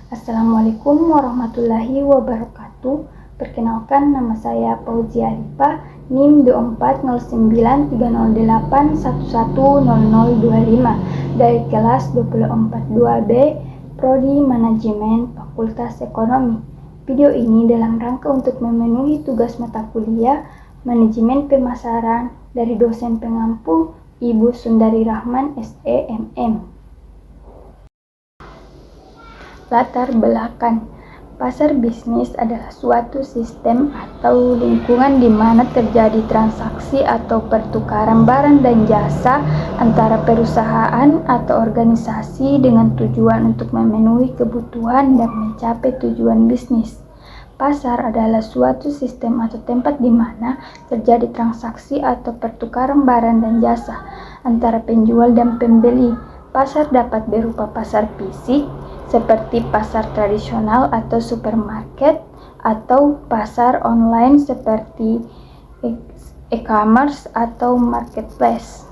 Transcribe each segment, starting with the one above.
Assalamualaikum warahmatullahi wabarakatuh. Perkenalkan, nama saya Fauzia Arifah, NIM 240938110025 dari kelas 242B, Prodi Manajemen Fakultas Ekonomi. Video ini dalam rangka untuk memenuhi tugas mata kuliah Manajemen Pemasaran dari dosen pengampu Ibu Sundari Rahman, SEMM. Latar belakang. Pasar bisnis adalah suatu sistem atau lingkungan di mana terjadi transaksi atau pertukaran barang dan jasa antara perusahaan atau organisasi dengan tujuan untuk memenuhi kebutuhan dan mencapai tujuan bisnis. Pasar adalah suatu sistem atau tempat di mana terjadi transaksi atau pertukaran barang dan jasa antara penjual dan pembeli. Pasar dapat berupa pasar fisik, seperti pasar tradisional atau supermarket, atau pasar online seperti e-commerce atau marketplace.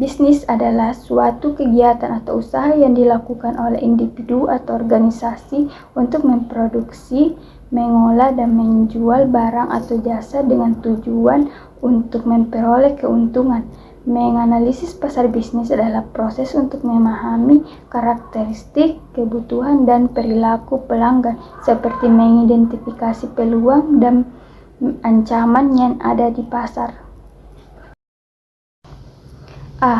Bisnis adalah suatu kegiatan atau usaha yang dilakukan oleh individu atau organisasi untuk memproduksi, mengolah, dan menjual barang atau jasa dengan tujuan untuk memperoleh keuntungan. Menganalisis pasar bisnis adalah proses untuk memahami karakteristik, kebutuhan, dan perilaku pelanggan, seperti mengidentifikasi peluang dan ancaman yang ada di pasar.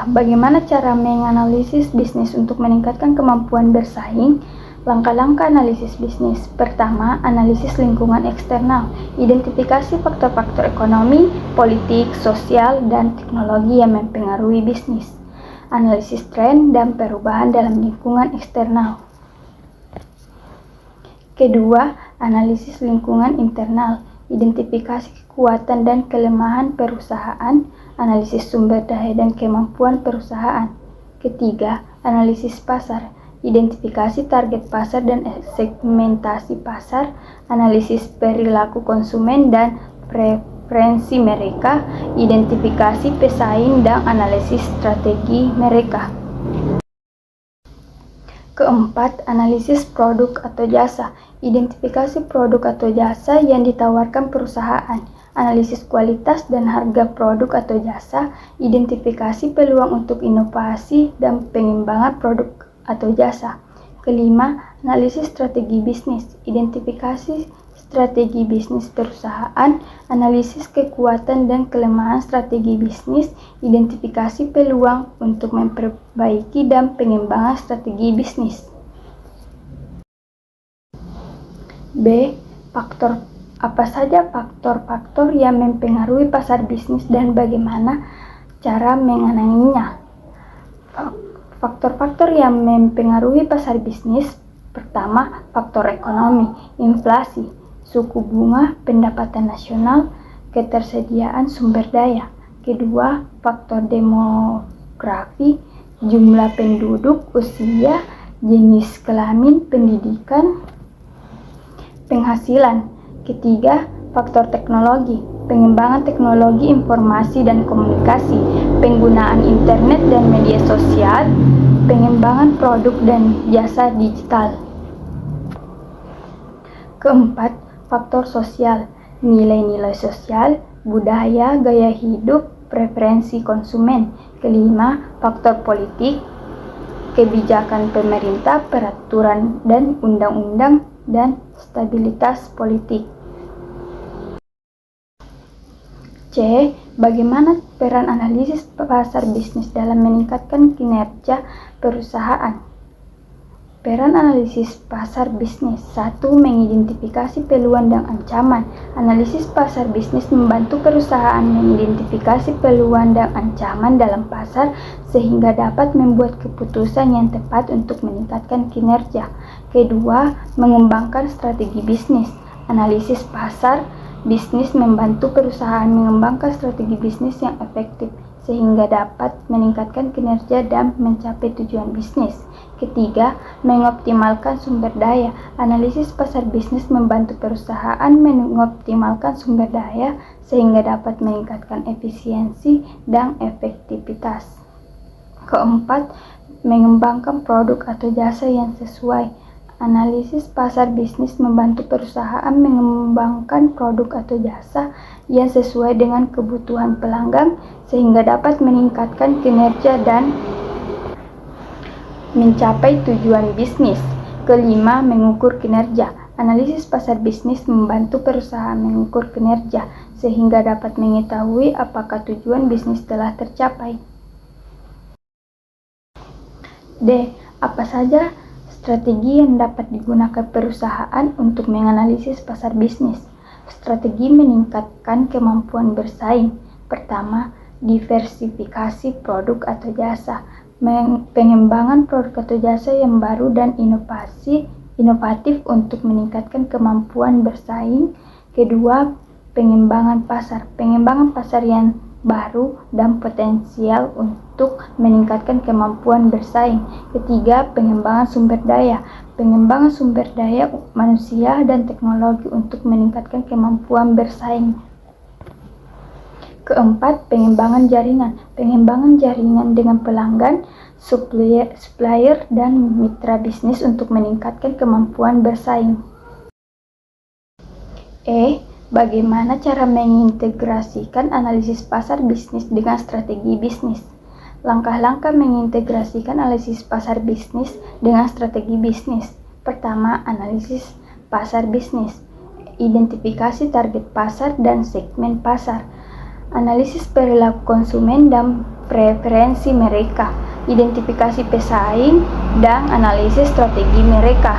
Bagaimana cara menganalisis bisnis untuk meningkatkan kemampuan bersaing? Langkah-langkah analisis bisnis. Pertama, analisis lingkungan eksternal. Identifikasi faktor-faktor ekonomi, politik, sosial, dan teknologi yang mempengaruhi bisnis. Analisis tren dan perubahan dalam lingkungan eksternal. Kedua, analisis lingkungan internal. Identifikasi kekuatan dan kelemahan perusahaan, analisis sumber daya dan kemampuan perusahaan. Ketiga, analisis pasar. Identifikasi target pasar dan segmentasi pasar, analisis perilaku konsumen dan preferensi mereka, identifikasi pesaing dan analisis strategi mereka. Keempat, analisis produk atau jasa. Identifikasi produk atau jasa yang ditawarkan perusahaan, analisis kualitas dan harga produk atau jasa, identifikasi peluang untuk inovasi dan pengembangan produk atau jasa. Kelima, analisis strategi bisnis. Identifikasi strategi bisnis perusahaan, analisis kekuatan dan kelemahan strategi bisnis, identifikasi peluang untuk memperbaiki dan pengembangan strategi bisnis. B. Faktor. Apa saja faktor-faktor yang mempengaruhi pasar bisnis dan bagaimana cara mengenalinya? Faktor-faktor yang mempengaruhi pasar bisnis. Pertama, faktor ekonomi, inflasi, suku bunga, pendapatan nasional, ketersediaan sumber daya. Kedua, faktor demografi, jumlah penduduk, usia, jenis kelamin, pendidikan, penghasilan. Ketiga, faktor teknologi, pengembangan teknologi informasi dan komunikasi, penggunaan internet dan media sosial, pengembangan produk dan jasa digital. Keempat, faktor sosial, nilai-nilai sosial, budaya, gaya hidup, preferensi konsumen. Kelima, faktor politik, kebijakan pemerintah, peraturan dan undang-undang, dan stabilitas politik. C. Bagaimana peran analisis pasar bisnis dalam meningkatkan kinerja perusahaan? Peran analisis pasar bisnis. 1. Mengidentifikasi peluang dan ancaman. Analisis pasar bisnis membantu perusahaan mengidentifikasi peluang dan ancaman dalam pasar sehingga dapat membuat keputusan yang tepat untuk meningkatkan kinerja. Kedua, mengembangkan strategi bisnis. Analisis pasar bisnis membantu perusahaan mengembangkan strategi bisnis yang efektif sehingga dapat meningkatkan kinerja dan mencapai tujuan bisnis. Ketiga, mengoptimalkan sumber daya. Analisis pasar bisnis membantu perusahaan mengoptimalkan sumber daya sehingga dapat meningkatkan efisiensi dan efektivitas. Keempat, mengembangkan produk atau jasa yang sesuai. Analisis pasar bisnis membantu perusahaan mengembangkan produk atau jasa yang sesuai dengan kebutuhan pelanggan sehingga dapat meningkatkan kinerja dan mencapai tujuan bisnis. Kelima, mengukur kinerja. Analisis pasar bisnis membantu perusahaan mengukur kinerja sehingga dapat mengetahui apakah tujuan bisnis telah tercapai. D. Apa saja strategi yang dapat digunakan perusahaan untuk menganalisis pasar bisnis? Strategi meningkatkan kemampuan bersaing. Pertama, diversifikasi produk atau jasa. Pengembangan produk atau jasa yang baru dan inovatif untuk meningkatkan kemampuan bersaing. Kedua, pengembangan pasar. Pengembangan pasar yang baru dan potensial untuk meningkatkan kemampuan bersaing. Ketiga, pengembangan sumber daya. Pengembangan sumber daya manusia dan teknologi untuk meningkatkan kemampuan bersaing. Keempat, pengembangan jaringan. Pengembangan jaringan dengan pelanggan, supplier, dan mitra bisnis untuk meningkatkan kemampuan bersaing. Bagaimana cara mengintegrasikan analisis pasar bisnis dengan strategi bisnis? Langkah-langkah mengintegrasikan analisis pasar bisnis dengan strategi bisnis. Pertama, analisis pasar bisnis. Identifikasi target pasar dan segmen pasar. Analisis perilaku konsumen dan preferensi mereka. Identifikasi pesaing dan analisis strategi mereka.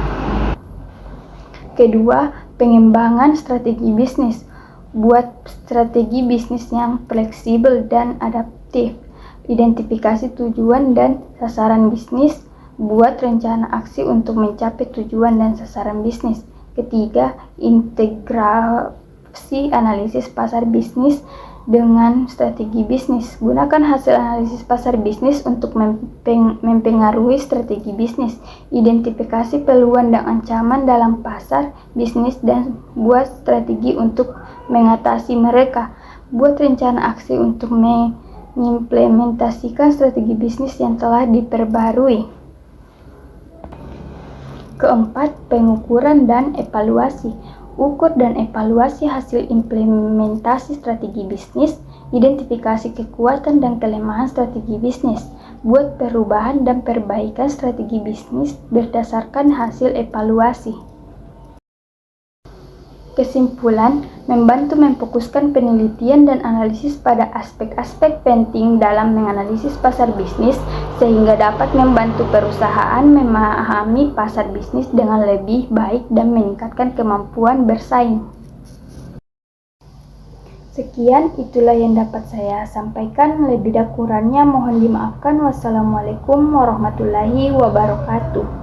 Kedua, pengembangan strategi bisnis. Buat strategi bisnis yang fleksibel dan adaptif. Identifikasi tujuan dan sasaran bisnis. Buat rencana aksi untuk mencapai tujuan dan sasaran bisnis. Ketiga, integrasi analisis pasar bisnis dengan strategi bisnis. Gunakan hasil analisis pasar bisnis untuk mempengaruhi strategi bisnis. Identifikasi peluang dan ancaman dalam pasar bisnis dan buat strategi untuk mengatasi mereka. Buat rencana aksi untuk mengimplementasikan strategi bisnis yang telah diperbarui. Keempat, pengukuran dan evaluasi. Ukur dan evaluasi hasil implementasi strategi bisnis, identifikasi kekuatan dan kelemahan strategi bisnis, buat perubahan dan perbaikan strategi bisnis berdasarkan hasil evaluasi. Kesimpulan, membantu memfokuskan penelitian dan analisis pada aspek-aspek penting dalam menganalisis pasar bisnis sehingga dapat membantu perusahaan memahami pasar bisnis dengan lebih baik dan meningkatkan kemampuan bersaing. Sekian, itulah yang dapat saya sampaikan. Lebih dan kurangnya mohon dimaafkan. Wassalamualaikum warahmatullahi wabarakatuh.